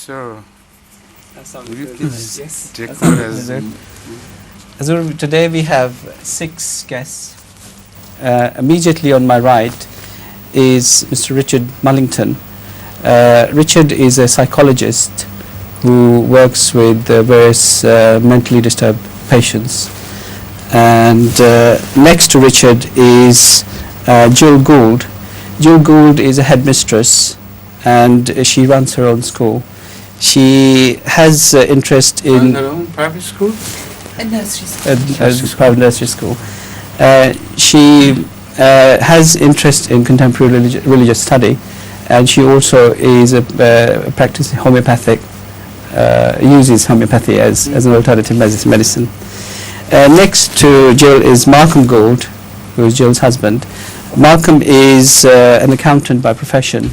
So, Would you please yes. take over as Hazur, today we have 6 guests. Immediately on my right is Mr. Richard Mullington. Richard is a psychologist who works with various mentally disturbed patients. And next to Richard is Jill Gould. Jill Gould is a headmistress and she runs her own school. She has interest in her own private school? A nursery school. a private nursery school. She has interest in contemporary religious study, and she also is a practicing homeopathic, uses homeopathy as an alternative medicine. Next to Jill is Malcolm Gould, who is Jill's husband. Malcolm is an accountant by profession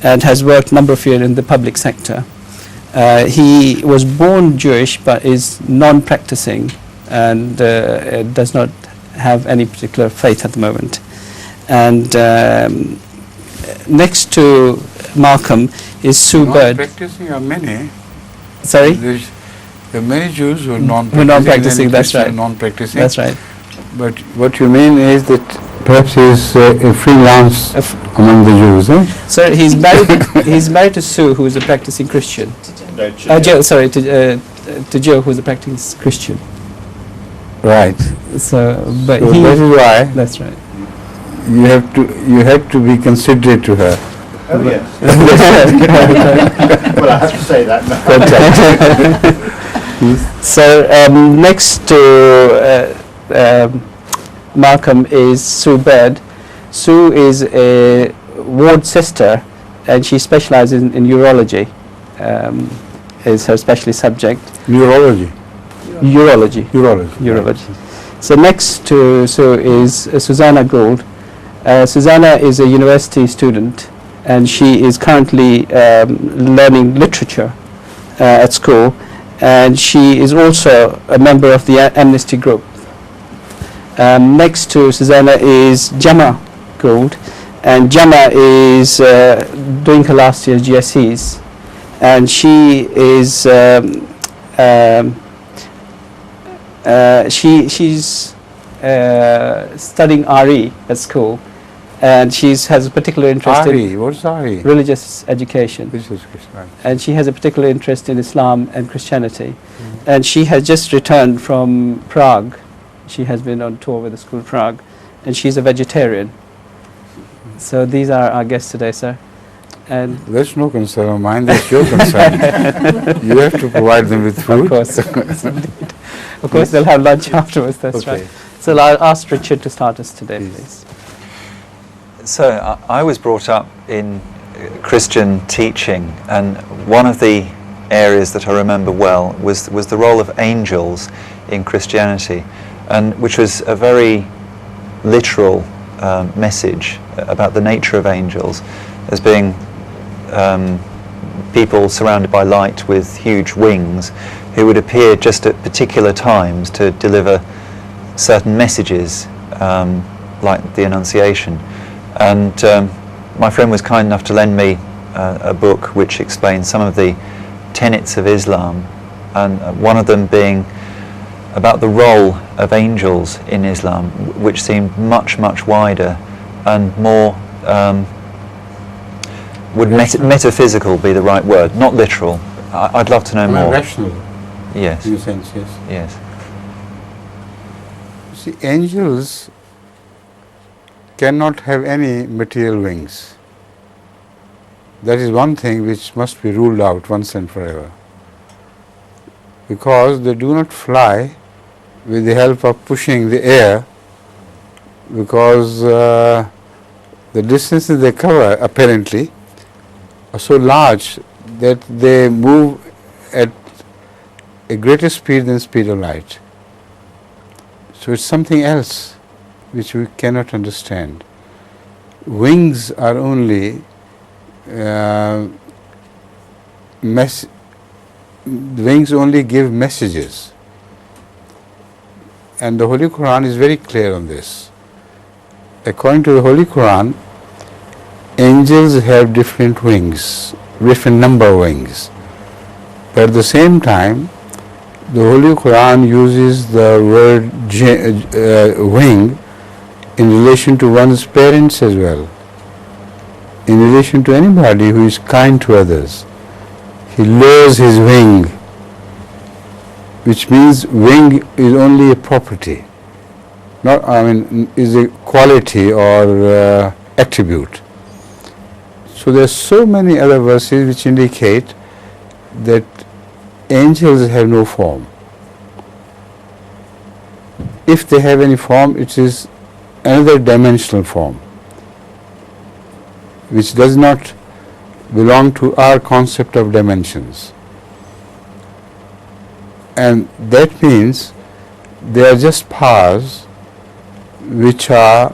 and has worked a number of years in the public sector. He was born Jewish but is non-practicing and does not have any particular faith at the moment. And next to Malcolm is Sue Bird. Non-practicing are many. Sorry? There are many Jews who are non-practicing. Who are non-practicing, that's Christians right. Non-practicing. That's right. But what you mean is that perhaps he is a freelance among the Jews, eh? So he's married to Sue, who is a practicing Christian. Jill, sorry, to Jill, who is a practicing Christian. Right. So, but So he. that is why That's right. you have to be considerate to her. Oh yes. Well, I have to say that now. So next to Malcolm is Sue Bird. Sue is a ward sister, and she specializes in urology. Is her specialist subject. Neurology. Urology. So next to Sue is Susanna Gould. Susanna is a university student, and she is currently learning literature at school, and she is also a member of the Amnesty Group. Next to Susanna is Gemma Gould, and Gemma is doing her last year's GCSEs, and she is she's studying RE at school, and she has a particular interest in What's RE? religious education, Right. and she has a particular interest in Islam and Christianity. And she has just returned from Prague. She has been on tour with the school in Prague, and she's a vegetarian. So these are our guests today, sir. And That's no concern of mine, that's your concern. You have to provide them with food. of course, indeed. Of course, they'll have lunch afterwards. That's Okay. right. So I'll ask Richard to start us today, please. So I was brought up in Christian teaching, and one of the areas that I remember well was the role of angels in Christianity, and which was a very literal message about the nature of angels as being people surrounded by light with huge wings who would appear just at particular times to deliver certain messages, like the Annunciation. And my friend was kind enough to lend me a book which explains some of the tenets of Islam, and one of them being about the role of angels in Islam, which seemed much, much wider and more, would metaphysical be the right word, not literal. I'd love to know more. Rational, Yes, in a sense, yes. yes. See, angels cannot have any material wings. That is one thing which must be ruled out once and forever. Because they do not fly with the help of pushing the air, because the distances they cover apparently are so large that they move at a greater speed than speed of light. So it's something else which we cannot understand. Wings are only wings only give messages, and the Holy Quran is very clear on this. According to the Holy Quran, angels have different wings, different number of wings. But at the same time, the Holy Quran uses the word wing in relation to one's parents as well, in relation to anybody who is kind to others. He lowers his wing, which means wing is only a property, is a quality or attribute. So there are so many other verses which indicate that angels have no form. If they have any form, it is another dimensional form, which does not belong to our concept of dimensions. And that means they are just powers which are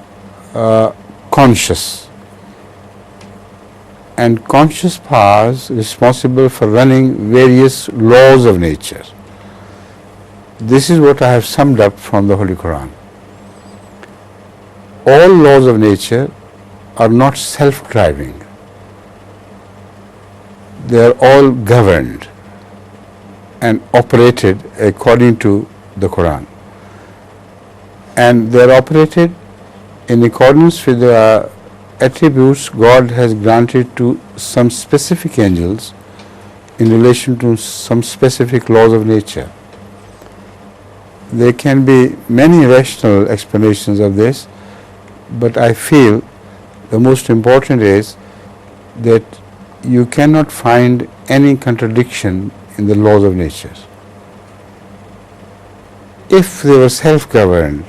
conscious, and conscious powers responsible for running various laws of nature. This is what I have summed up from the Holy Quran. All laws of nature are not self-driving. They are all governed and operated according to the Quran. And they are operated in accordance with the attributes God has granted to some specific angels in relation to some specific laws of nature. There can be many rational explanations of this, but I feel the most important is that you cannot find any contradiction in the laws of nature. If they were self-governed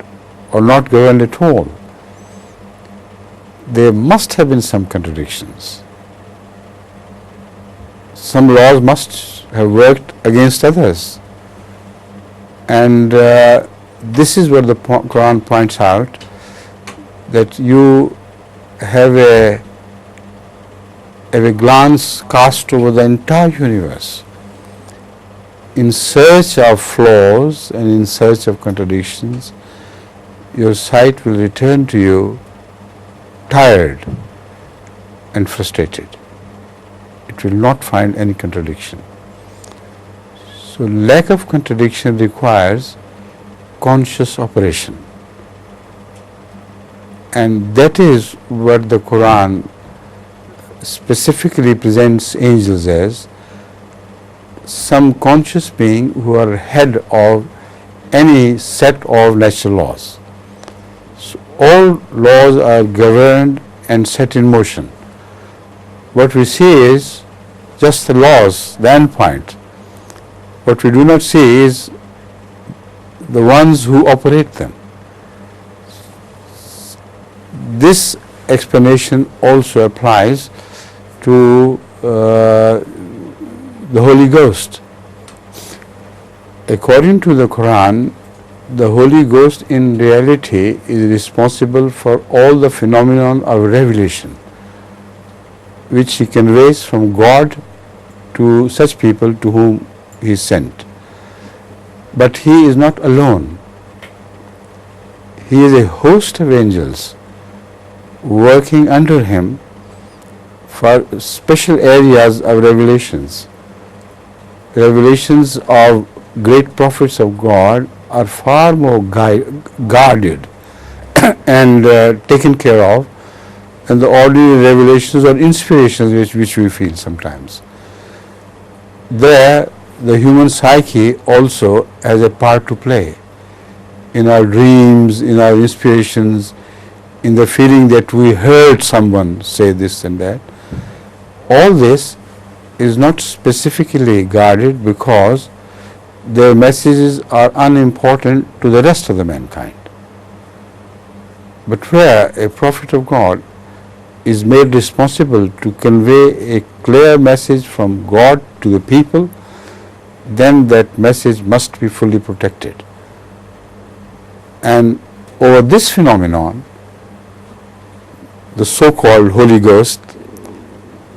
or not governed at all, there must have been some contradictions. Some laws must have worked against others. And this is what the Quran points out, that you have a glance cast over the entire universe in search of flaws and in search of contradictions. Your sight will return to you tired and frustrated. It will not find any contradiction. So lack of contradiction requires conscious operation. And that is what the Quran specifically presents angels as, some conscious being who are head of any set of natural laws. So all laws are governed and set in motion. What we see is just the laws, the end point. What we do not see is the ones who operate them. This explanation also applies to the Holy Ghost. According to the Quran, the Holy Ghost in reality is responsible for all the phenomenon of revelation, which he conveys from God to such people to whom he is sent. But he is not alone. He is a host of angels working under him for special areas of revelations. Revelations of great prophets of God are far more guarded and taken care of than the ordinary revelations or inspirations which we feel sometimes. There, the human psyche also has a part to play in our dreams, in our inspirations, in the feeling that we heard someone say this and that. All this is not specifically guarded because their messages are unimportant to the rest of the mankind. But where a prophet of God is made responsible to convey a clear message from God to the people, then that message must be fully protected. And over this phenomenon, the so-called Holy Ghost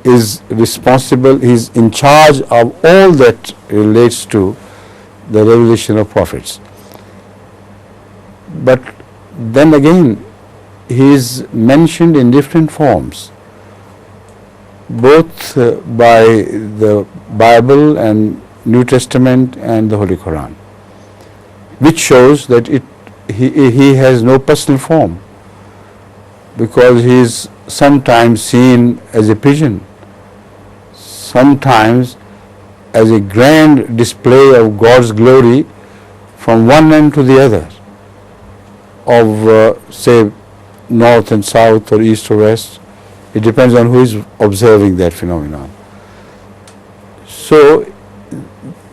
is responsible, he is in charge of all that relates to the revelation of prophets. But then again, he is mentioned in different forms, both by the Bible and New Testament and the Holy Quran, which shows that he has no personal form, because he is sometimes seen as a pigeon, sometimes as a grand display of God's glory from one end to the other of say north and south or east or west. It depends on who is observing that phenomenon. So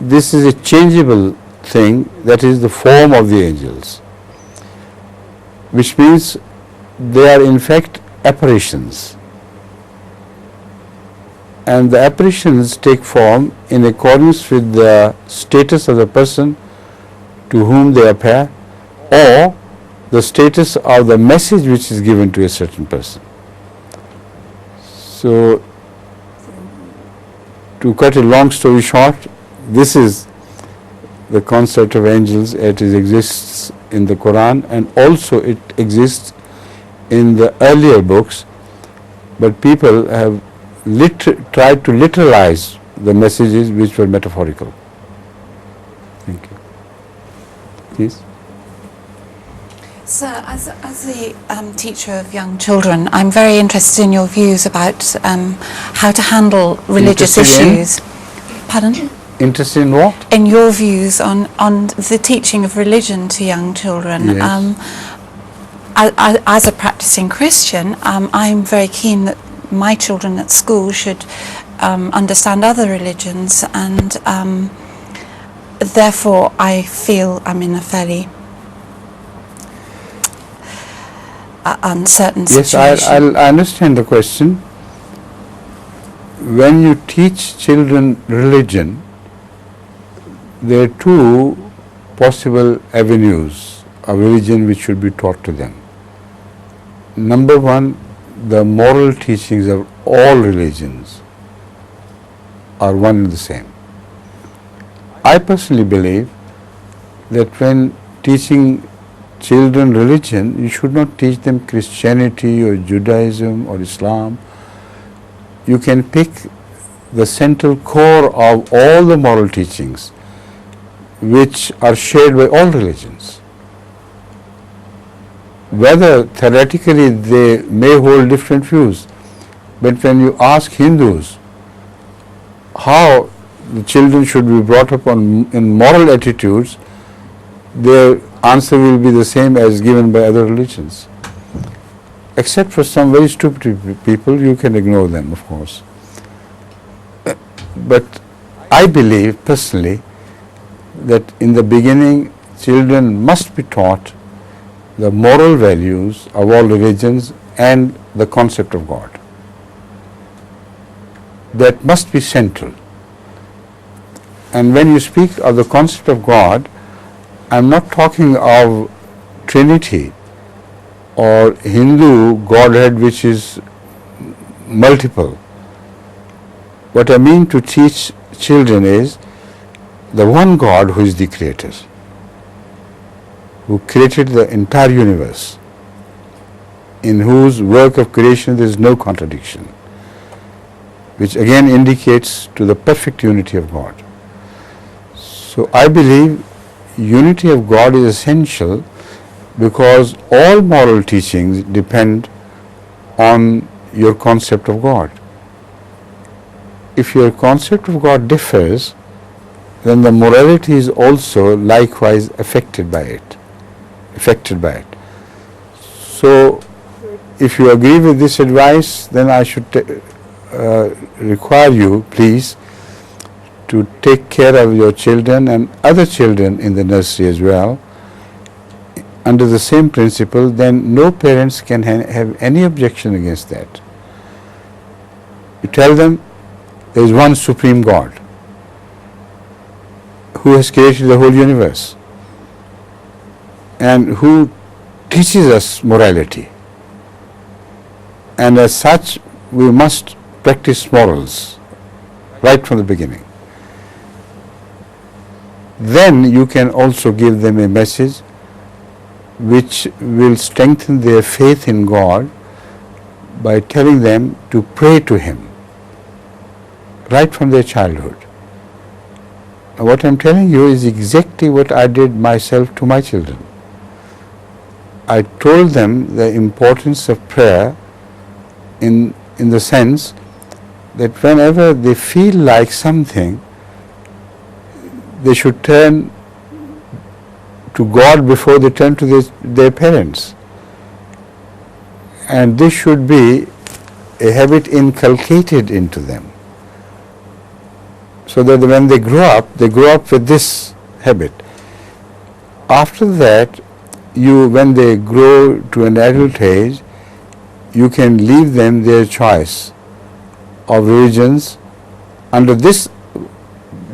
this is a changeable thing, that is the form of the angels, which means they are in fact apparitions, and the apparitions take form in accordance with the status of the person to whom they appear, or the status of the message which is given to a certain person. So, to cut a long story short, this is the concept of angels. It exists in the Quran, and also it exists in the earlier books, but people have tried to literalize the messages which were metaphorical. Thank you. Please. Sir, as a teacher of young children, I'm very interested in your views about how to handle religious Interested in? issues. Pardon? Interested in what? In your views on the teaching of religion to young children. Yes. As a practicing Christian, I'm very keen that my children at school should understand other religions, and therefore I feel I'm in a fairly uncertain situation. Yes, I understand the question. When you teach children religion, there are two possible avenues of religion which should be taught to them. Number one, the moral teachings of all religions are one and the same. I personally believe that when teaching children religion, you should not teach them Christianity or Judaism or Islam. You can pick the central core of all the moral teachings which are shared by all religions. Whether theoretically they may hold different views, but when you ask Hindus how the children should be brought up in moral attitudes, their answer will be the same as given by other religions. Except for some very stupid people, you can ignore them, of course. But I believe personally that in the beginning, children must be taught the moral values of all religions and the concept of God. That must be central. And when you speak of the concept of God, I'm not talking of Trinity or Hindu Godhead which is multiple. What I mean to teach children is the one God who is the creator, who created the entire universe, in whose work of creation there is no contradiction, which again indicates to the perfect unity of God. So I believe unity of God is essential because all moral teachings depend on your concept of God. If your concept of God differs, then the morality is also likewise affected by it. So, if you agree with this advice, then I should require you, please, to take care of your children and other children in the nursery as well, under the same principle. Then no parents can have any objection against that. You tell them there is one supreme God who has created the whole universe and who teaches us morality, and as such we must practice morals right from the beginning. Then you can also give them a message which will strengthen their faith in God by telling them to pray to Him right from their childhood. What I'm telling you is exactly what I did myself to my children. I told them the importance of prayer in the sense that whenever they feel like something, they should turn to God before they turn to their parents. And this should be a habit inculcated into them, so that when they grow up with this habit. After that, when they grow to an adult age, you can leave them their choice of religions under this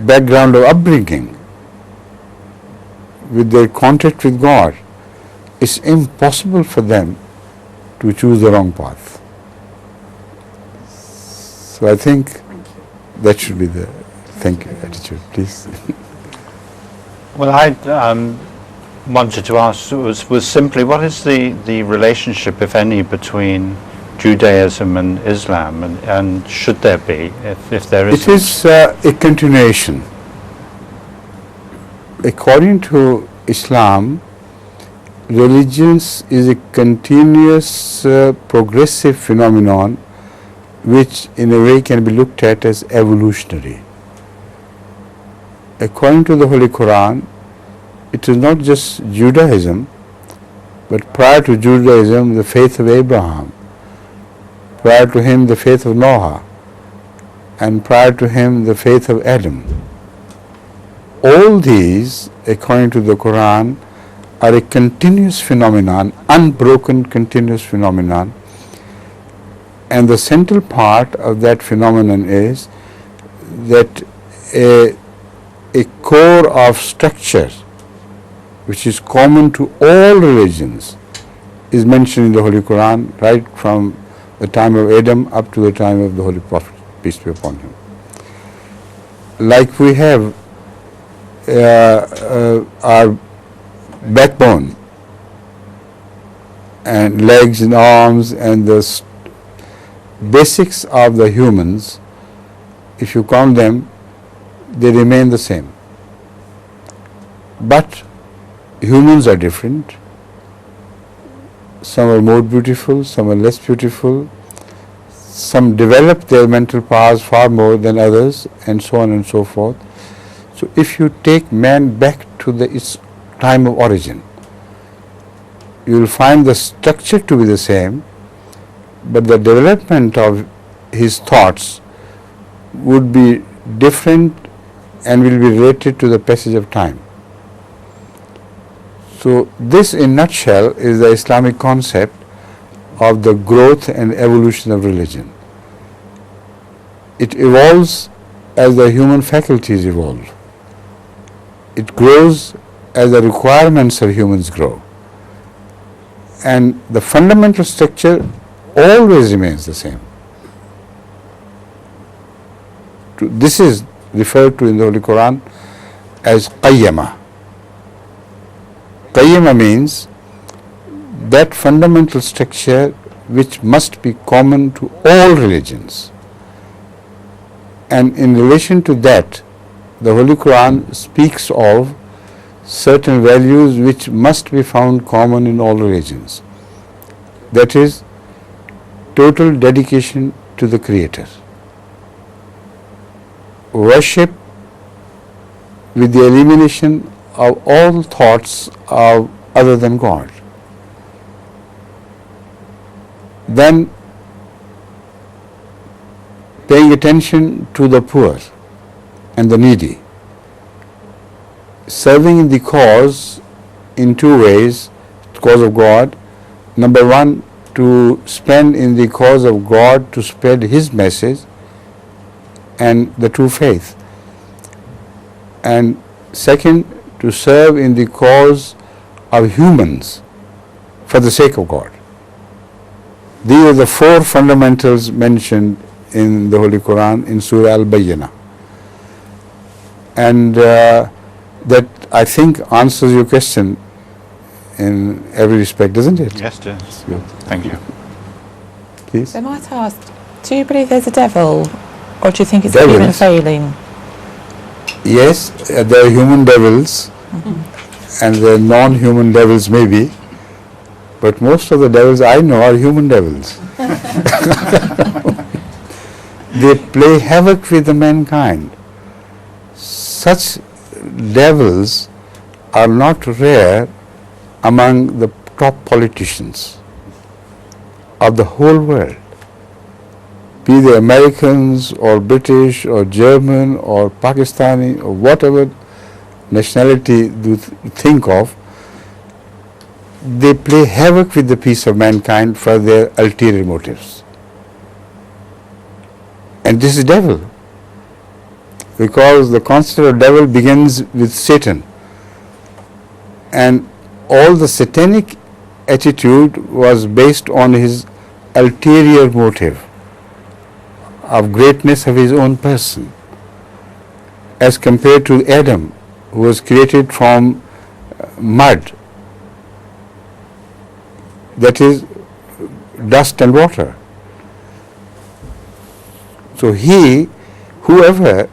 background of upbringing, with their contact with God. It's impossible for them to choose the wrong path. So I think that should be the thank you attitude, please. Well, I wanted to ask was simply, what is the relationship, if any, between Judaism and Islam, and should there be, if there isn't? It is a continuation. According to Islam, religions is a continuous progressive phenomenon which in a way can be looked at as evolutionary. According to the Holy Quran, it is not just Judaism, but prior to Judaism, the faith of Abraham, prior to him the faith of Noah, and prior to him the faith of Adam. All these, according to the Quran, are a continuous phenomenon, unbroken continuous phenomenon, and the central part of that phenomenon is that a core of structure which is common to all religions is mentioned in the Holy Quran, right from the time of Adam up to the time of the Holy Prophet, peace be upon him. Like we have our backbone and legs and arms and the basics of the humans, if you count them, they remain the same. But humans are different. Some are more beautiful, some are less beautiful. Some develop their mental powers far more than others, and so on and so forth. So if you take man back to its time of origin, you will find the structure to be the same, but the development of his thoughts would be different and will be related to the passage of time. So this in nutshell is the Islamic concept of the growth and evolution of religion. It evolves as the human faculties evolve. It grows as the requirements of humans grow. And the fundamental structure always remains the same. This is referred to in the Holy Quran as qayyama. Qayyama means that fundamental structure which must be common to all religions. And in relation to that, the Holy Quran speaks of certain values which must be found common in all religions. That is, total dedication to the Creator. Worship with the elimination of all thoughts of other than God. Then paying attention to the poor and the needy. Serving the cause in two ways, cause of God. Number one, to spend in the cause of God to spread His message and the true faith. And second, to serve in the cause of humans for the sake of God. These are the four fundamentals mentioned in the Holy Quran in Surah Al-Bayyinah. And that, I think, answers your question in every respect, doesn't it? Yes, it does. Good. Thank you. Please. I might ask, do you believe there's a devil, or do you think it's Devil a human is- failing? Yes, there are human devils and there are non-human devils maybe, but most of the devils I know are human devils. They play havoc with the mankind. Such devils are not rare among the top politicians of the whole world, be they Americans or British or German or Pakistani or whatever nationality you think of. They play havoc with the peace of mankind for their ulterior motives. And this is devil, because the concept of devil begins with Satan, and all the satanic attitude was based on his ulterior motive of greatness of his own person, as compared to Adam, who was created from mud, that is dust and water. So whoever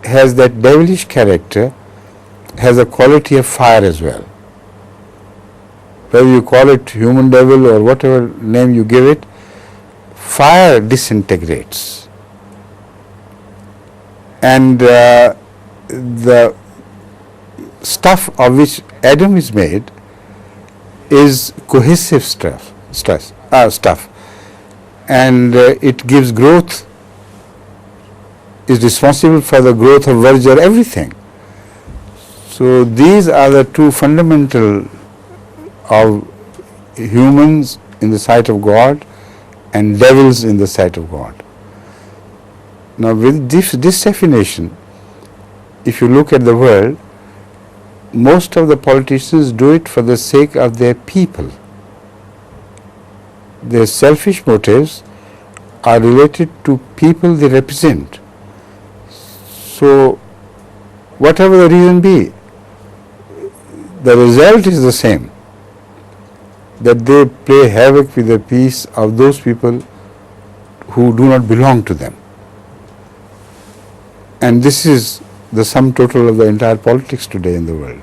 has that devilish character has a quality of fire as well. Whether you call it human devil or whatever name you give it, fire disintegrates. And the stuff of which Adam is made is cohesive stuff, and it gives growth, is responsible for the growth of verdure, everything. So these are the two fundamental of humans in the sight of God and devils in the sight of God. Now with this definition, if you look at the world, most of the politicians do it for the sake of their people. Their selfish motives are related to people they represent. So whatever the reason be, the result is the same, that they play havoc with the peace of those people who do not belong to them. And this is the sum total of the entire politics today in the world.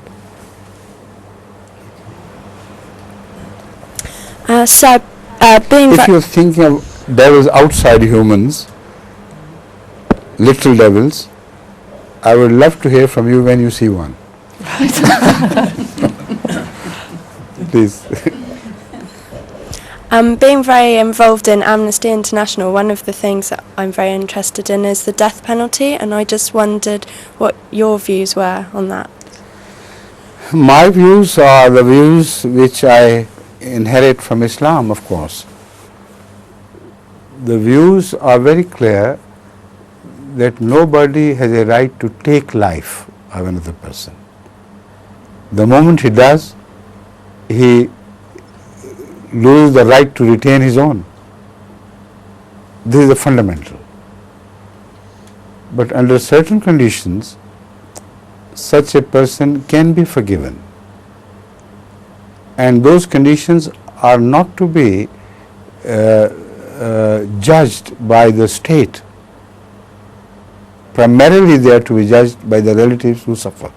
If you're thinking of devils outside humans, literal devils, I would love to hear from you when you see one. Please. Being very involved in Amnesty International, one of the things that I'm very interested in is the death penalty, and I just wondered what your views were on that. My views are the views which I inherit from Islam, of course. The views are very clear that nobody has a right to take life of another person. The moment he does, he loses the right to retain his own. This is the fundamental. But under certain conditions, such a person can be forgiven. And those conditions are not to be judged by the state. Primarily they are to be judged by the relatives who suffer.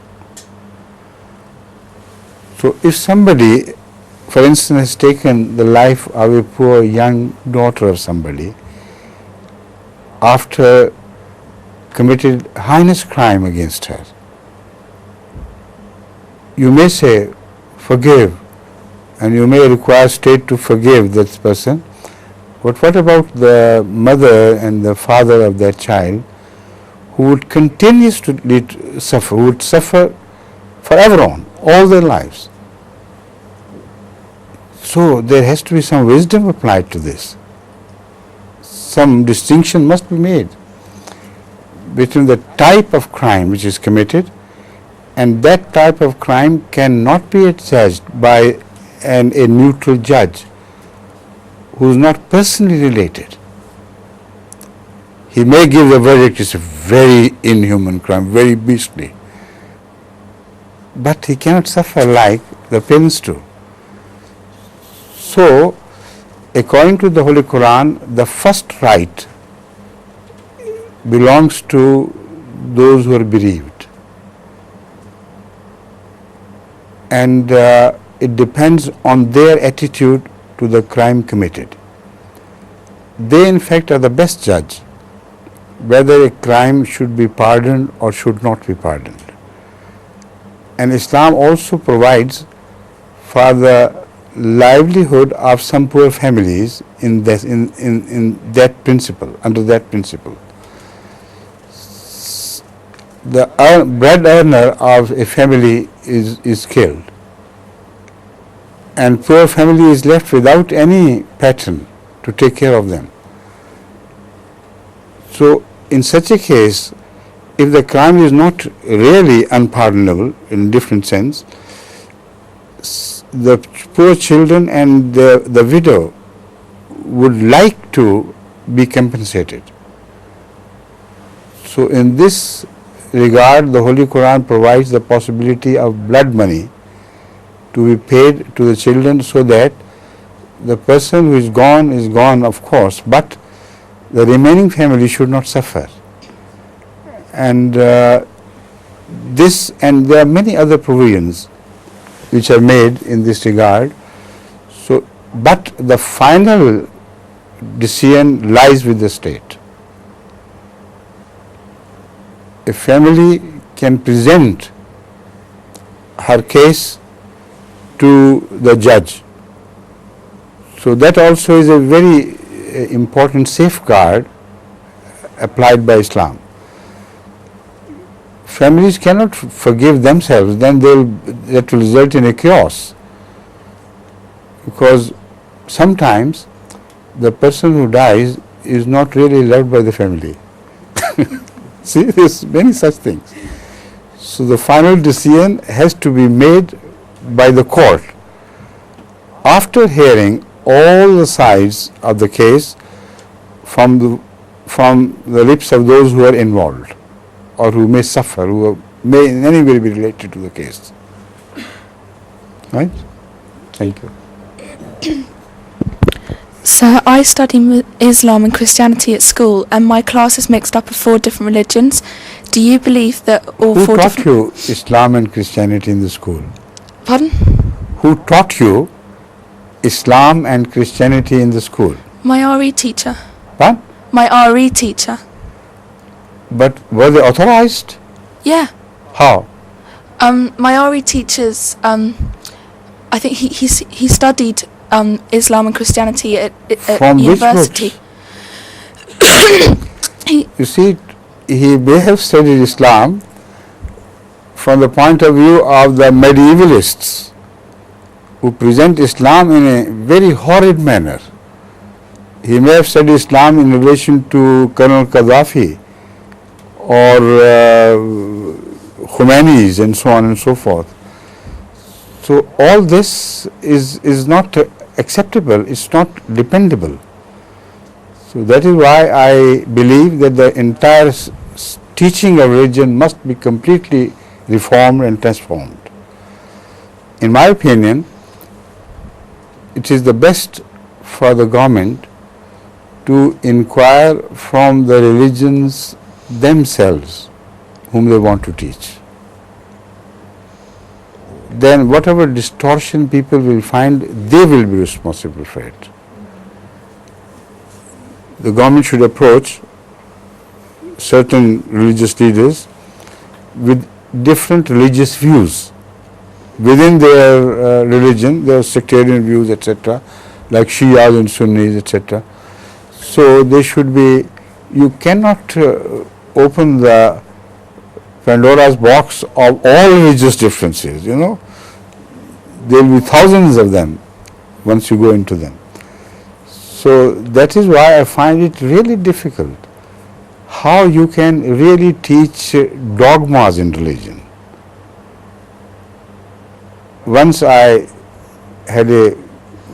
So if somebody, for instance, has taken the life of a poor young daughter of somebody after committed heinous crime against her, you may say, forgive, and you may require state to forgive that person. But what about the mother and the father of that child who would continuously suffer, who would suffer forever on, all their lives? So there has to be some wisdom applied to this. Some distinction must be made between the type of crime which is committed, and that type of crime cannot be judged by a neutral judge who is not personally related. He may give the verdict, it's a very inhuman crime, very beastly, but he cannot suffer like the parents do. So, according to the Holy Quran, the first right belongs to those who are bereaved. And it depends on their attitude to the crime committed. They in fact are the best judge whether a crime should be pardoned or should not be pardoned. And Islam also provides for the livelihood of some poor families in that principle, under that principle. The bread earner of a family is killed, and poor family is left without any patron to take care of them. So in such a case, if the crime is not really unpardonable in a different sense, the poor children and the widow would like to be compensated. So in this regard, the Holy Quran provides the possibility of blood money to be paid to the children, so that the person who is gone, of course, but the remaining family should not suffer. And this, and there are many other provisions which are made in this regard. So, but the final decision lies with the state. A family can present her case to the judge. So that also is a very important safeguard applied by Islam. Families cannot forgive themselves, then that will result in a chaos. Because sometimes the person who dies is not really loved by the family. See, there's many such things. So the final decision has to be made by the court after hearing all the sides of the case from the lips of those who are involved or who may suffer, who may in any way be related to the case. Right? Thank you. Sir, I study Islam and Christianity at school, and my class is mixed up of 4 different religions. Do you believe that all Who 4 taught you Islam and Christianity in the school? Pardon? Who taught you Islam and Christianity in the school? My RE teacher. What? My RE teacher. But were they authorized? Yeah. How? My RE teachers, I think he studied Islam and Christianity at From university. Which books? You see, he may have studied Islam from the point of view of the medievalists who present Islam in a very horrid manner. He may have studied Islam in relation to Colonel Gaddafi or Khomeini's and so on and so forth. So all this is not acceptable, it's not dependable. So that is why I believe that the entire teaching of religion must be completely reformed and transformed. In my opinion, it is the best for the government to inquire from the religions themselves whom they want to teach. Then whatever distortion people will find, they will be responsible for it. The government should approach certain religious leaders with different religious views within their religion, their sectarian views, etc., like Shias and Sunnis, etc. So they should be, you cannot open the Pandora's box of all religious differences, you know. There will be thousands of them once you go into them. So that is why I find it really difficult how you can really teach dogmas in religion. Once I had a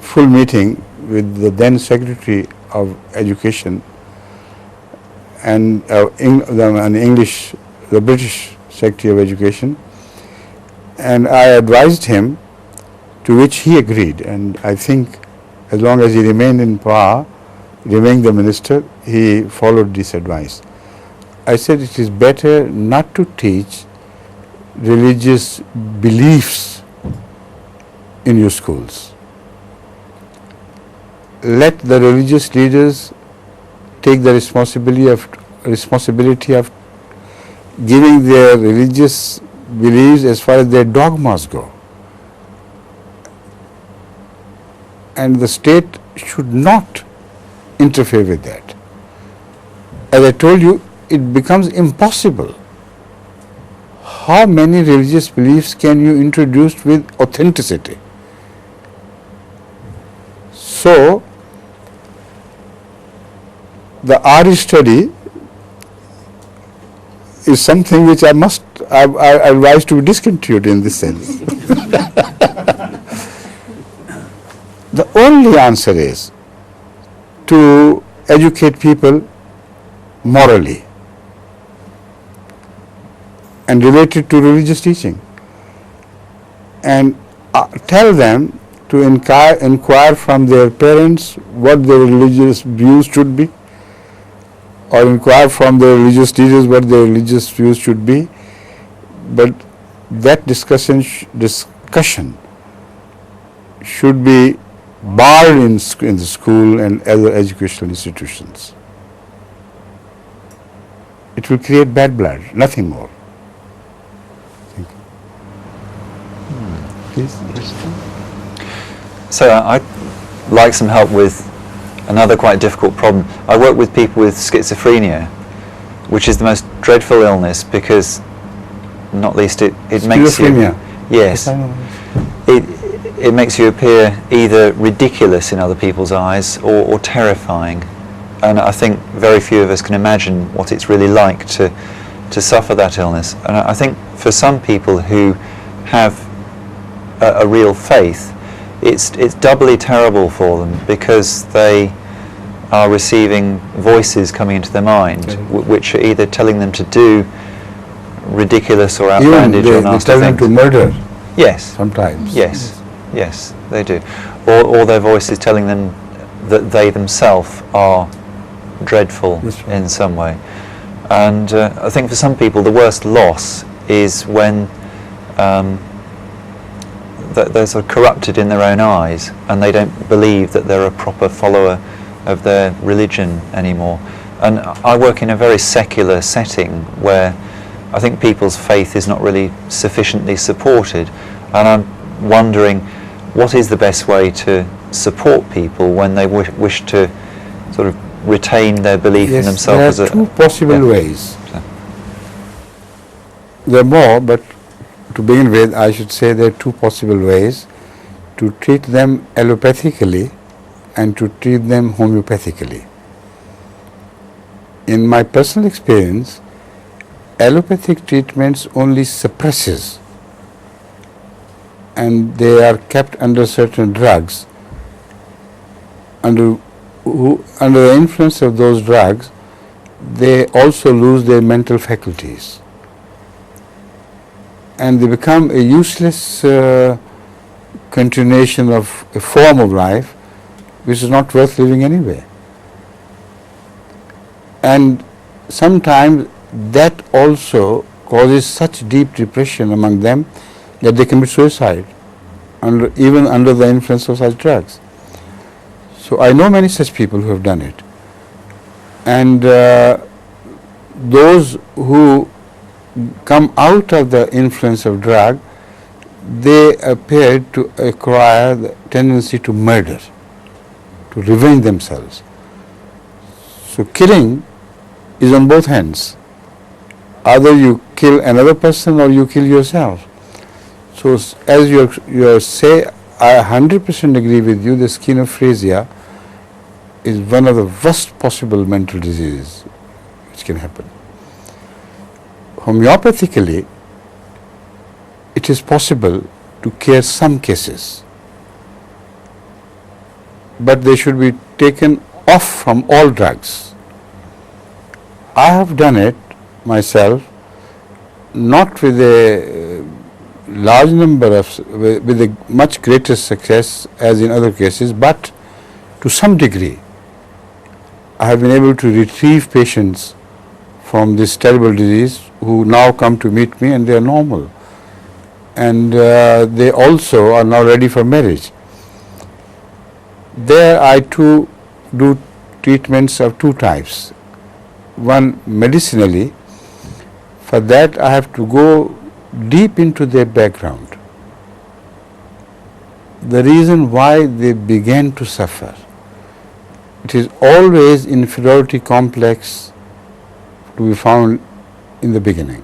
full meeting with the then Secretary of Education and the British Secretary of Education, and I advised him, to which he agreed, and I think as long as he remained in power, remaining the minister, he followed this advice. I said it is better not to teach religious beliefs in your schools. Let the religious leaders take the responsibility of giving their religious beliefs as far as their dogmas go. And the state should not interfere with that. As I told you, it becomes impossible. How many religious beliefs can you introduce with authenticity? So, the RE study is something which I advise to be discontinued in this sense. The only answer is to educate people morally and related to religious teaching, and tell them to inquire from their parents what their religious views should be, or inquire from their religious teachers what their religious views should be. But that discussion should be barred in the school and other educational institutions. It will create bad blood, nothing more. Thank you. Please. So I'd like some help with another quite difficult problem. I work with people with schizophrenia, which is the most dreadful illness because, not least, it makes you... Schizophrenia? Yes. It makes you appear either ridiculous in other people's eyes or terrifying. And I think very few of us can imagine what it's really like to suffer that illness. And I think for some people who have a real faith, it's doubly terrible for them because they are receiving voices coming into their mind which are either telling them to do ridiculous or outlandish or nasty they tell them to murder. Yes. Sometimes. Yes, they do. Or their voice is telling them that they themselves are dreadful in some way. And I think for some people the worst loss is when they're sort of corrupted in their own eyes and they don't believe that they're a proper follower of their religion anymore. And I work in a very secular setting where I think people's faith is not really sufficiently supported, and I'm wondering what is the best way to support people when they wish to sort of retain their belief in themselves. There are two possible ways. There are more, but to begin with, I should say there are two possible ways: to treat them allopathically and to treat them homeopathically. In my personal experience, allopathic treatments only suppresses, and they are kept under certain drugs. Under the influence of those drugs, they also lose their mental faculties, and they become a useless continuation of a form of life which is not worth living anyway. And sometimes that also causes such deep depression among them that they commit suicide, even under the influence of such drugs. So I know many such people who have done it. And those who come out of the influence of drug, they appear to acquire the tendency to murder, to revenge themselves. So killing is on both hands. Either you kill another person or you kill yourself. So as you say, I 100% agree with you, the schizophrenia is one of the worst possible mental diseases which can happen. Homeopathically, it is possible to cure some cases, but they should be taken off from all drugs. I have done it myself, not with a large number of, with a much greater success as in other cases, but to some degree I have been able to retrieve patients from this terrible disease who now come to meet me and they are normal. And they also are now ready for marriage. There I too do treatments of two types. One medicinally. For that I have to go deep into their background. The reason why they began to suffer. It is always inferiority complex to be found in the beginning.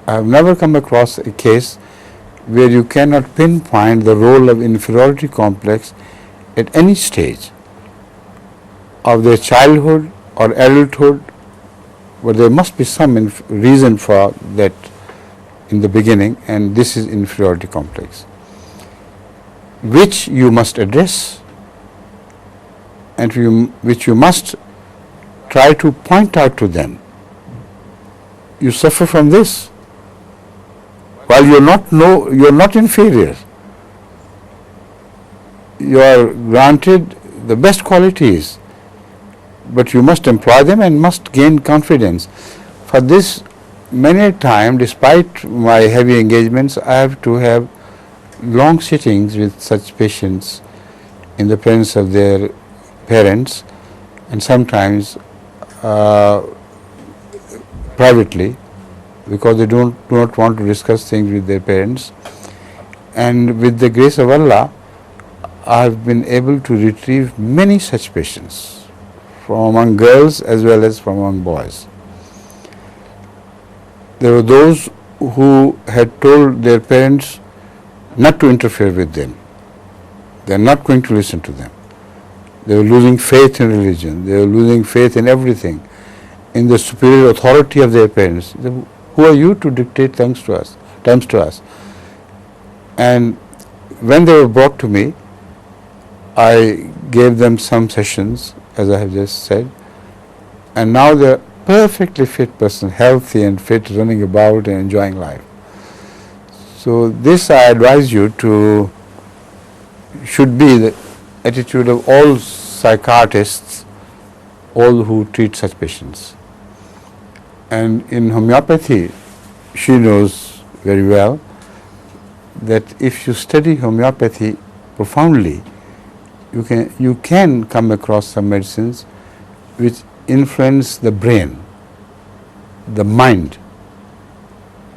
I have never come across a case where you cannot pinpoint the role of inferiority complex at any stage of their childhood or adulthood, but there must be some reason for that in the beginning, and this is inferiority complex, which you must address and which you must try to point out to them. You suffer from this. While you're not inferior. You are granted the best qualities, but you must employ them and must gain confidence. For this, many a time, despite my heavy engagements, I have to have long sittings with such patients in the presence of their parents, and sometimes privately, because they do not want to discuss things with their parents. And with the grace of Allah, I have been able to retrieve many such patients from among girls as well as from among boys. There were those who had told their parents not to interfere with them. They are not going to listen to them. They were losing faith in religion. They were losing faith in everything, in the superior authority of their parents. Who are you to dictate terms to us? And when they were brought to me, I gave them some sessions, as I have just said, and now they are perfectly fit person, healthy and fit, running about and enjoying life. So this I advise you to, should be the attitude of all psychiatrists, all who treat such patients. And in homeopathy, she knows very well that if you study homeopathy profoundly, you can come across some medicines which influence the brain, the mind,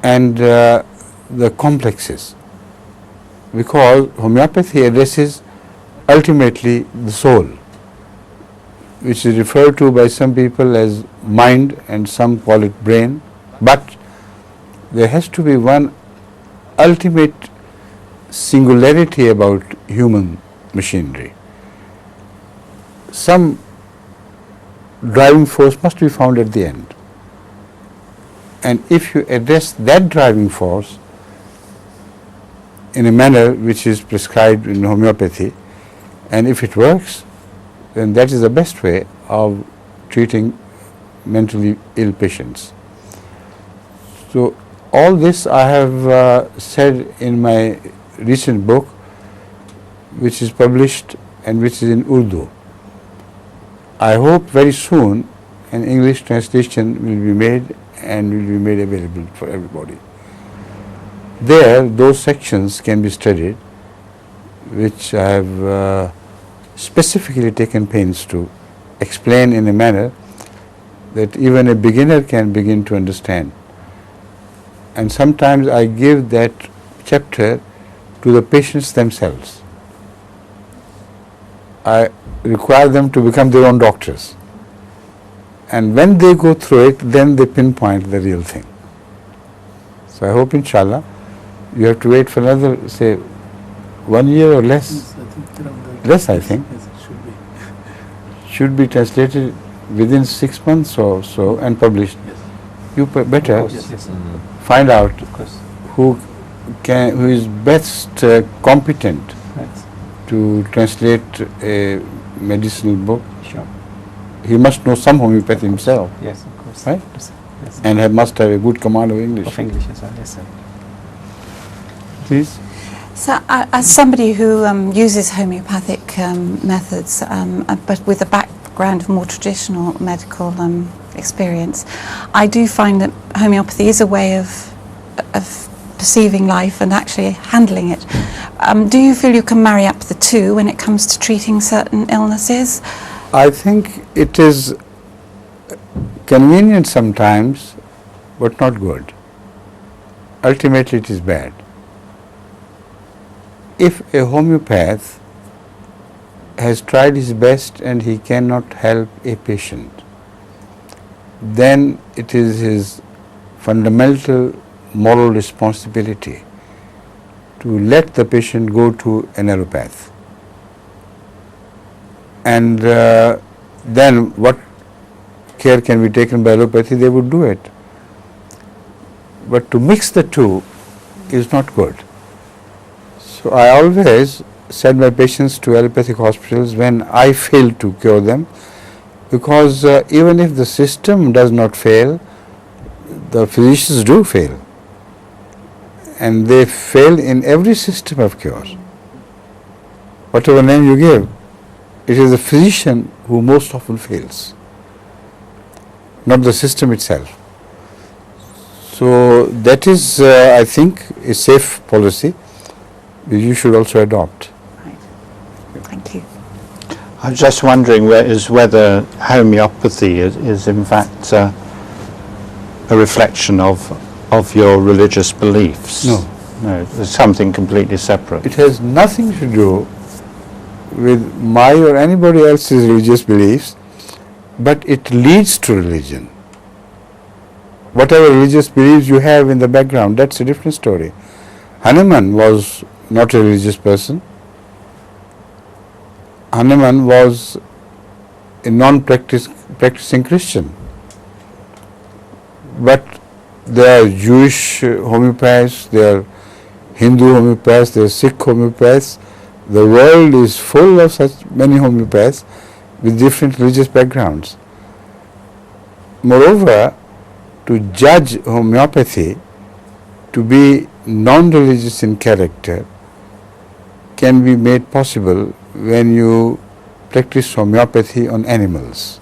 and the complexes, because homeopathy addresses ultimately the soul, which is referred to by some people as mind and some call it brain, but there has to be one ultimate singularity about human machinery. Some driving force must be found at the end. And if you address that driving force in a manner which is prescribed in homeopathy, and if it works, then that is the best way of treating mentally ill patients. So all this I have said in my recent book, which is published and which is in Urdu. I hope very soon an English translation will be made and will be made available for everybody. There, those sections can be studied, which I have specifically taken pains to explain in a manner that even a beginner can begin to understand. And sometimes I give that chapter to the patients themselves. I require them to become their own doctors. And when they go through it, then they pinpoint the real thing. So I hope, inshallah, you have to wait for another, say, 1 year or less. Yes, I think around that. Less, I think. Yes, it should be. Should be translated within 6 months or so and published. Yes. You better Yes. find out Of course. who is best competent Right. to translate a medicinal book. Sure. He must know some homeopathy himself, Yes, of course. right? Yes. Yes. And must have a good command of English. Of English as well. Yes, sir. Please. So, as somebody who uses homeopathic methods, but with a background of more traditional medical experience. I do find that homeopathy is a way of perceiving life and actually handling it. Do you feel you can marry up the two when it comes to treating certain illnesses? I think it is convenient sometimes, but not good. Ultimately, it is bad. If a homeopath has tried his best and he cannot help a patient, then it is his fundamental moral responsibility to let the patient go to an allopath. And then what care can be taken by allopathy, they would do it. But to mix the two is not good. So I always send my patients to allopathic hospitals when I fail to cure them, because even if the system does not fail, the physicians do fail. And they fail in every system of cure. Whatever name you give, it is the physician who most often fails, not the system itself. So that is, I think, a safe policy which you should also adopt. Right. Thank you. I'm just wondering whether homeopathy is in fact a reflection of your religious beliefs. No. No, it's something completely separate. It has nothing to do with my or anybody else's religious beliefs, but it leads to religion. Whatever religious beliefs you have in the background, that's a different story. Hanuman was not a religious person. Hanuman was a non-practicing Christian. But there are Jewish homeopaths, there are Hindu homeopaths, there are Sikh homeopaths. The world is full of such many homeopaths with different religious backgrounds. Moreover, to judge homeopathy to be non-religious in character can be made possible when you practice homeopathy on animals.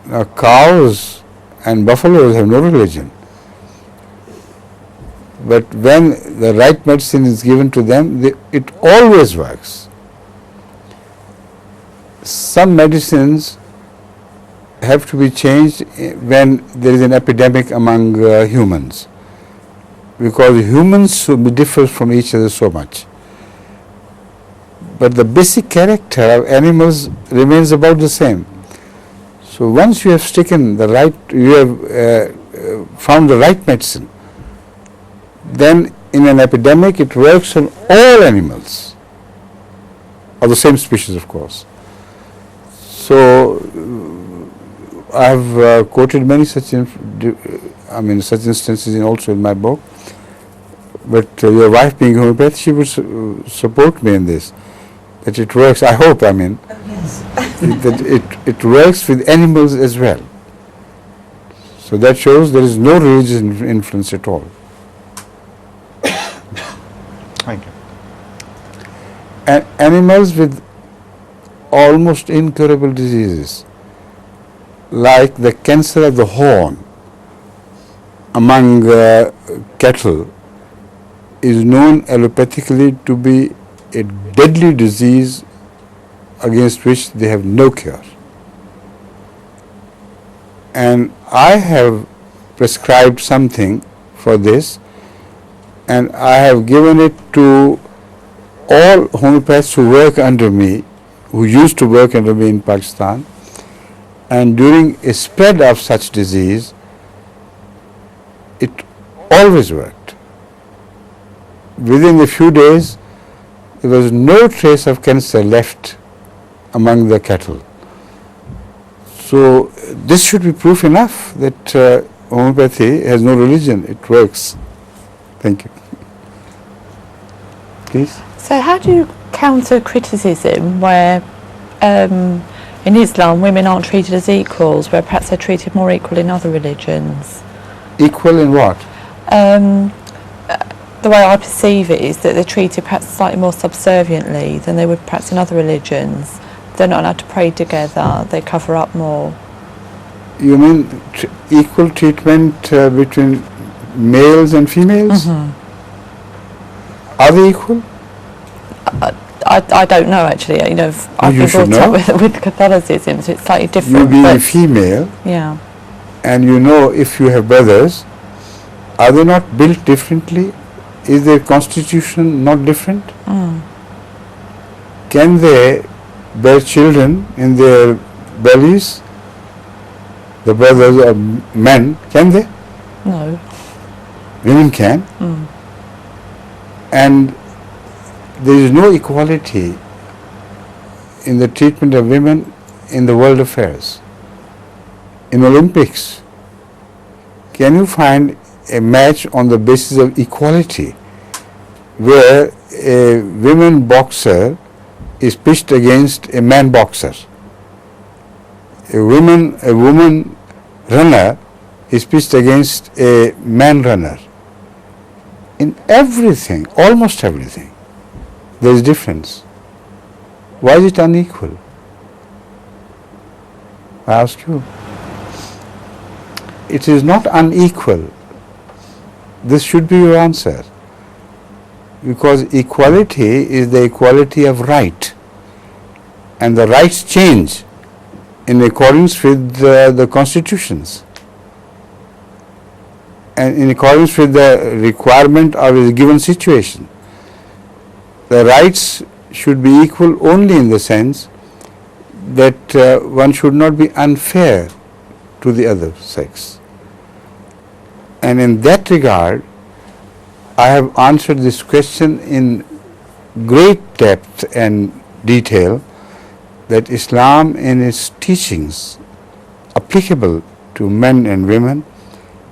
Now, cows and buffaloes have no religion. But when the right medicine is given to them, it always works. Some medicines have to be changed when there is an epidemic among humans, because humans differ from each other so much. But the basic character of animals remains about the same. So once you have found the right medicine, then in an epidemic it works on all animals of the same species, of course. So I have quoted many such instances also in my book. But your wife being homeopath, she would support me in this, that it works. I hope, Yes. that it works with animals as well. So that shows there is no religious influence at all. Thank you. And animals with almost incurable diseases, like the cancer of the horn among cattle, is known allopathically to be a deadly disease against which they have no cure. And I have prescribed something for this, and I have given it to all homeopaths who work under me, who used to work under me in Pakistan. And during a spread of such disease, it always worked. Within a few days, there was no trace of cancer left among the cattle. So this should be proof enough that homeopathy has no religion, it works. Thank you. Please. So how do you counter criticism where in Islam women aren't treated as equals, where perhaps they're treated more equal in other religions? Equal in what? The way I perceive it is that they're treated perhaps slightly more subserviently than they would perhaps in other religions, they're not allowed to pray together, they cover up more. You mean equal treatment between males and females? Are they equal? I don't know actually. You know, I've you been should brought up know. with Catholicism, so it's slightly You different. being but female, yeah, and you know if you have brothers, are they not built differently? Is their constitution not different? Can they bear children in their bellies? The brothers or men, can they? no. Women can. And there is no equality in the treatment of women in the world affairs. In Olympics, can you find a match on the basis of equality where a women boxer is pitched against a man boxer? A woman runner is pitched against a man runner. In everything, almost everything, there is difference. Why is it unequal? I ask you. It is not unequal. This should be your answer. Because equality is the equality of right. And the rights change in accordance with the constitutions. And in accordance with the requirement of a given situation. The rights should be equal only in the sense that one should not be unfair to the other sex. And in that regard, I have answered this question in great depth and detail, that Islam in its teachings applicable to men and women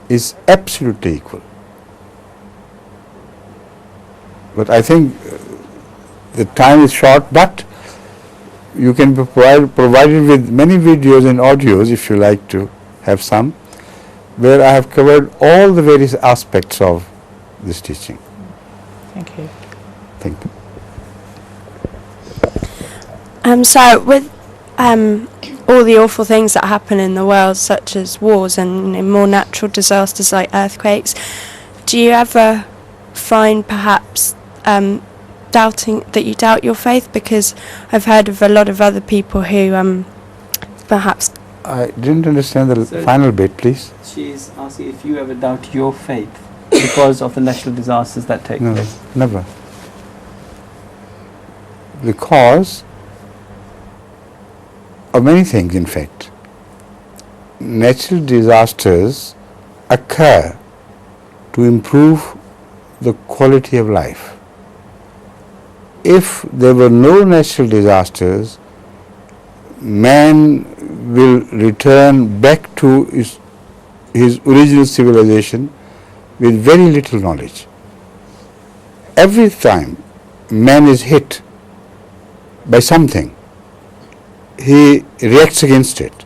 is absolutely equal. But I think the time is short, but you can be provided with many videos and audios if you like to have some, where I have covered all the various aspects of this teaching. Thank you. Thank you. So with all the awful things that happen in the world, such as wars and more natural disasters like earthquakes, do you ever find perhaps doubting that you doubt your faith? Because I've heard of a lot of other people who perhaps... I didn't understand the So- final bit, please. She is asking if you ever doubt your faith because of the natural disasters that take No, place. never. Because of many things, in fact. Natural disasters occur to improve the quality of life. If there were no natural disasters, man will return back to his original civilization with very little knowledge. Every time man is hit by something, he reacts against it.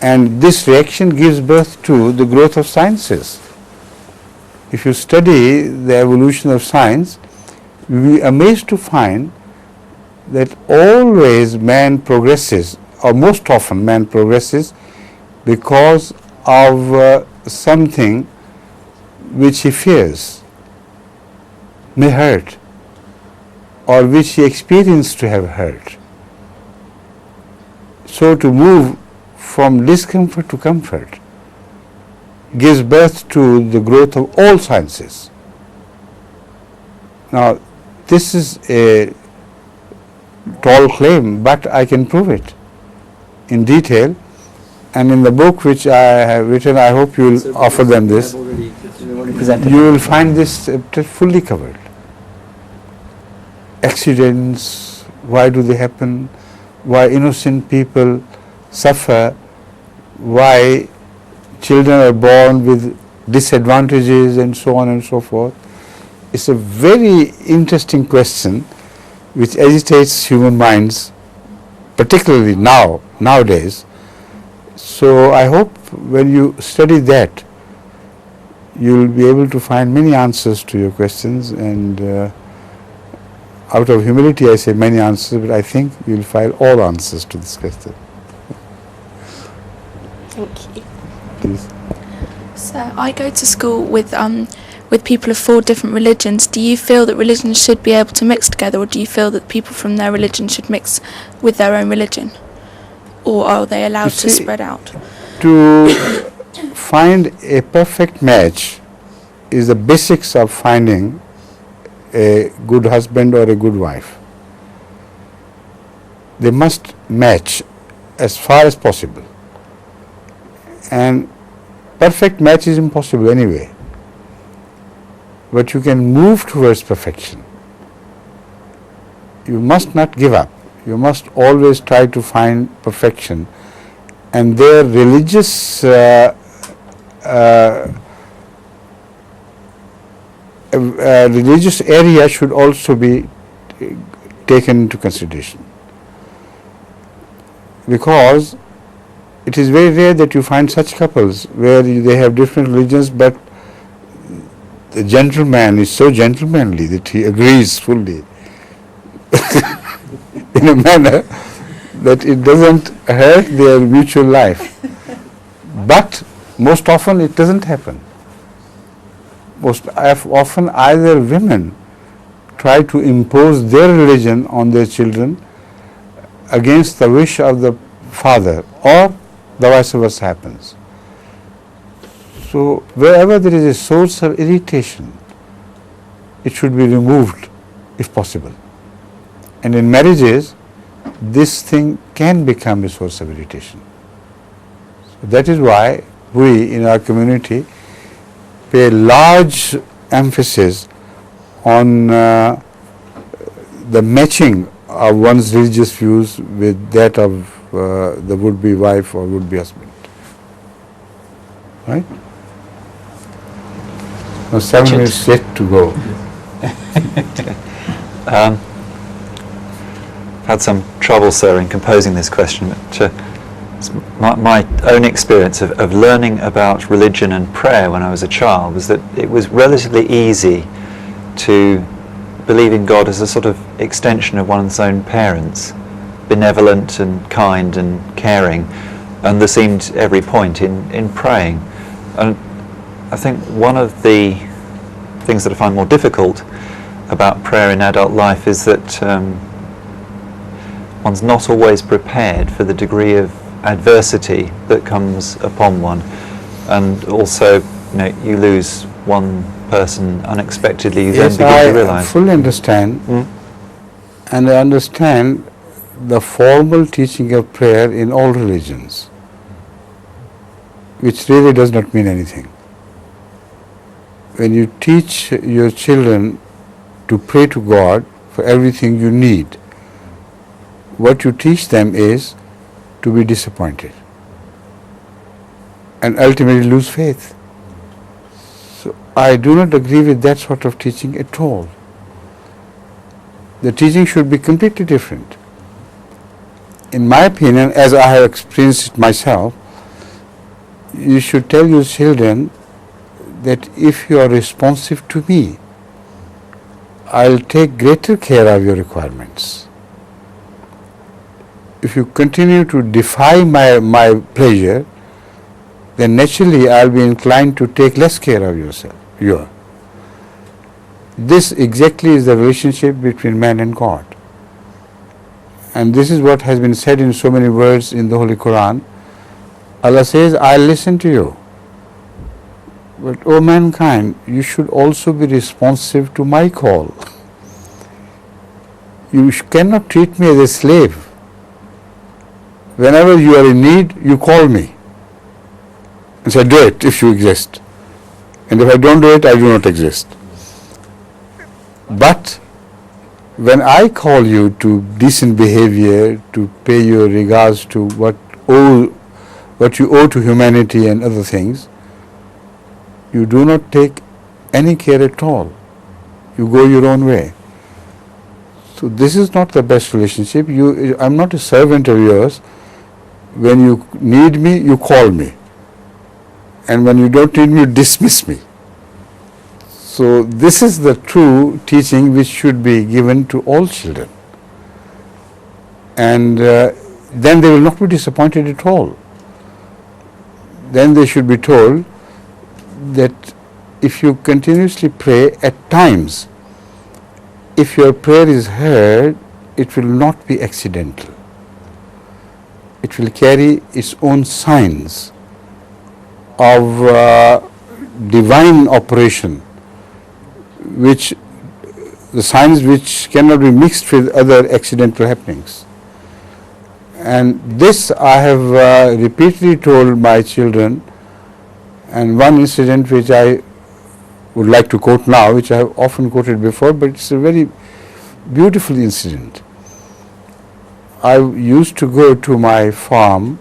And this reaction gives birth to the growth of sciences. If you study the evolution of science, you will be amazed to find that always man progresses, or most often man progresses, because of something which he fears may hurt, or which he experienced to have hurt. So to move from discomfort to comfort gives birth to the growth of all sciences. Now, this is a tall claim, but I can prove it in detail, and in the book which I have written, I hope you will offer them this. Already presented. You will find this fully covered. Accidents, why do they happen? Why innocent people suffer? Why children are born with disadvantages, and so on and so forth. It's a very interesting question which agitates human minds, particularly nowadays. So I hope when you study that, you will be able to find many answers to your questions, and out of humility I say many answers, but I think you'll find all answers to this question. Thank you. Please. So I go to school with people of 4 different religions. Do you feel that religions should be able to mix together, or do you feel that people from their religion should mix with their own religion? Or are they allowed to spread out? To find a perfect match is the basics of finding a good husband or a good wife. They must match as far as possible. And perfect match is impossible anyway. But you can move towards perfection. You must not give up. You must always try to find perfection. And their religious religious area should also be taken into consideration. Because it is very rare that you find such couples where they have different religions, but the gentleman is so gentlemanly that he agrees fully in a manner that it doesn't hurt their mutual life. But most often it doesn't happen. Most often either women try to impose their religion on their children against the wish of the father, or the vice versa happens. So wherever there is a source of irritation, it should be removed if possible. And in marriages, this thing can become a source of irritation. So that is why we in our community pay large emphasis on the matching of one's religious views with that of the would-be wife or would-be husband. Right? Now 7 minutes yet to go. Had some trouble, sir, in composing this question, but my own experience of learning about religion and prayer when I was a child was that it was relatively easy to believe in God as a sort of extension of one's own parents, benevolent and kind and caring, and there seemed every point in praying. And I think one of the things that I find more difficult about prayer in adult life is that one's not always prepared for the degree of adversity that comes upon one, and also, you lose one person unexpectedly, you then begin to realise. I fully understand, and I understand the formal teaching of prayer in all religions, which really does not mean anything. When you teach your children to pray to God for everything you need, what you teach them is to be disappointed and ultimately lose faith. So I do not agree with that sort of teaching at all. The teaching should be completely different. In my opinion, as I have experienced it myself, you should tell your children that if you are responsive to me, I'll take greater care of your requirements. If you continue to defy my pleasure, then naturally I'll be inclined to take less care of yourself. This exactly is the relationship between man and God. And this is what has been said in so many words in the Holy Quran. Allah says, I'll listen to you. But, O mankind, you should also be responsive to my call. You cannot treat me as a slave. Whenever you are in need, you call me and say, do it if you exist. And if I don't do it, I do not exist. But when I call you to decent behavior, to pay your regards to what you owe to humanity and other things, you do not take any care at all. You go your own way. So this is not the best relationship. I'm not a servant of yours. When you need me, you call me. And when you don't need me, you dismiss me. So this is the true teaching which should be given to all children. And then they will not be disappointed at all. Then they should be told that if you continuously pray, at times, if your prayer is heard, it will not be accidental. It will carry its own signs of divine operation, which the signs which cannot be mixed with other accidental happenings. And this I have repeatedly told my children, and one incident which I would like to quote now, which I have often quoted before, but it's a very beautiful incident. I used to go to my farm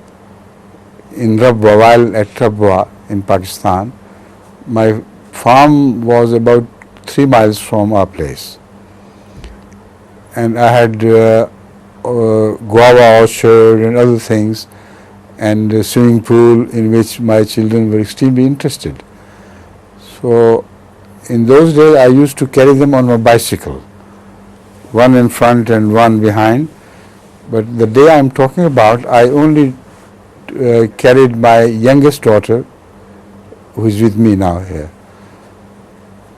in Rabwa, while at Rabwa in Pakistan. My farm was about 3 miles from our place. And I had guava orchard and other things, and a swimming pool in which my children were extremely interested. So in those days I used to carry them on my bicycle, one in front and one behind. But the day I am talking about, I only carried my youngest daughter, who is with me now here.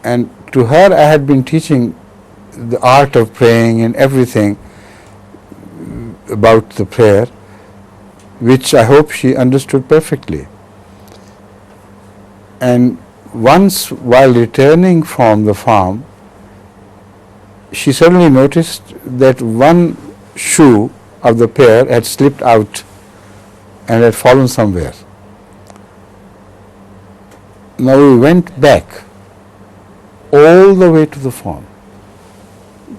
And to her I had been teaching the art of praying and everything about the prayer, which I hope she understood perfectly. And once, while returning from the farm, she suddenly noticed that one shoe of the pair had slipped out and had fallen somewhere. Now we went back all the way to the farm,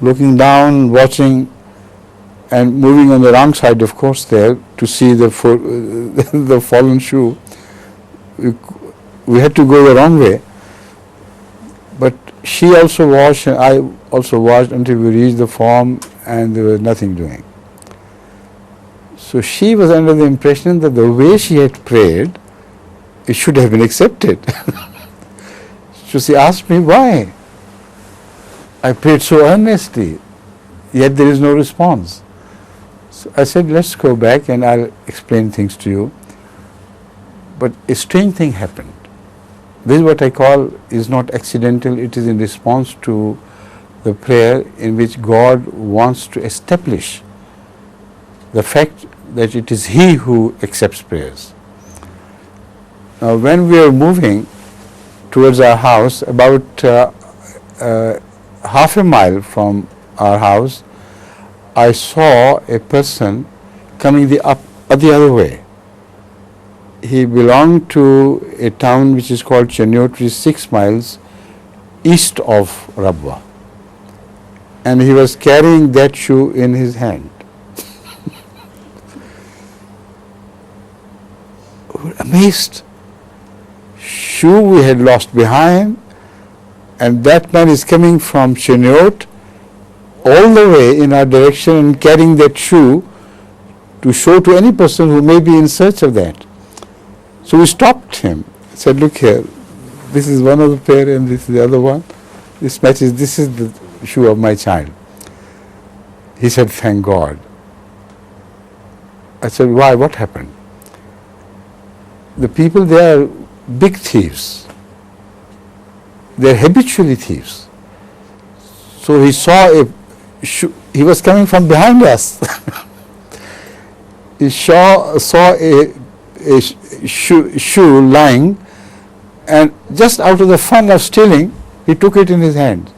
looking down, watching, and moving on the wrong side, of course, there to see the the fallen shoe. We had to go the wrong way, but she also watched and I also watched until we reached the farm, and there was nothing doing. So she was under the impression that the way she had prayed, it should have been accepted. So she asked me why. I prayed so earnestly, yet there is no response. So I said, let's go back and I'll explain things to you. But a strange thing happened. This is what I call is not accidental, it is in response to the prayer in which God wants to establish the fact that it is He who accepts prayers. Now when we were moving towards our house, about half a mile from our house, I saw a person coming the other way. He belonged to a town which is called Chennot, which is 6 miles east of Rabwa. And he was carrying that shoe in his hand. We were amazed. Shoe we had lost behind, and that man is coming from Chennot all the way in our direction and carrying that shoe to show to any person who may be in search of that. So we stopped him, said, look here, this is one of the pair and this is the other one. This is the shoe of my child. He said, thank God. I said, why, what happened? The people there are big thieves. They are habitually thieves. So he saw a shoe, he was coming from behind us. He saw a shoe lying, and just out of the fun of stealing, he took it in his hand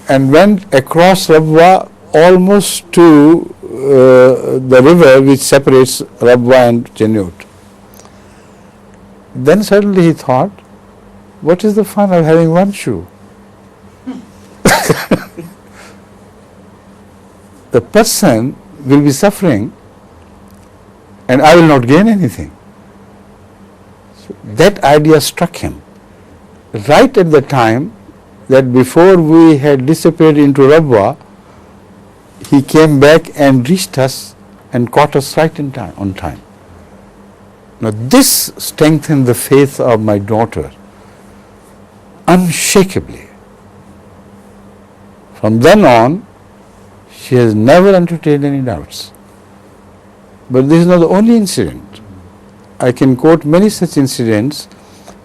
and went across Rabwa almost to the river which separates Rabwa and Chennot. Then suddenly he thought, what is the fun of having one shoe? The person will be suffering and I will not gain anything. So that idea struck him right at the time that before we had disappeared into Rabwa, he came back and reached us and caught us right on time. Now this strengthened the faith of my daughter unshakably. From then on, she has never entertained any doubts. But this is not the only incident. I can quote many such incidents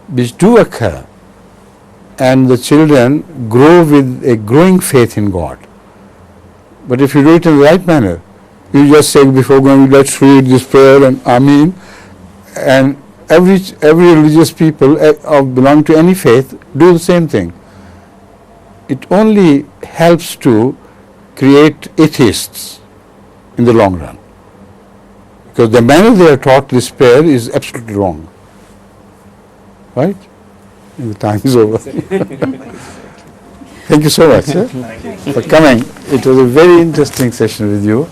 which do occur, and the children grow with a growing faith in God. But if you do it in the right manner, you just say before going, let's read this prayer and Ameen, and every religious people belong to any faith do the same thing. It only helps to create atheists in the long run, because the manner they are taught this prayer is absolutely wrong. Right? And the time is over. Thank you so much for coming. It was a very interesting session with you.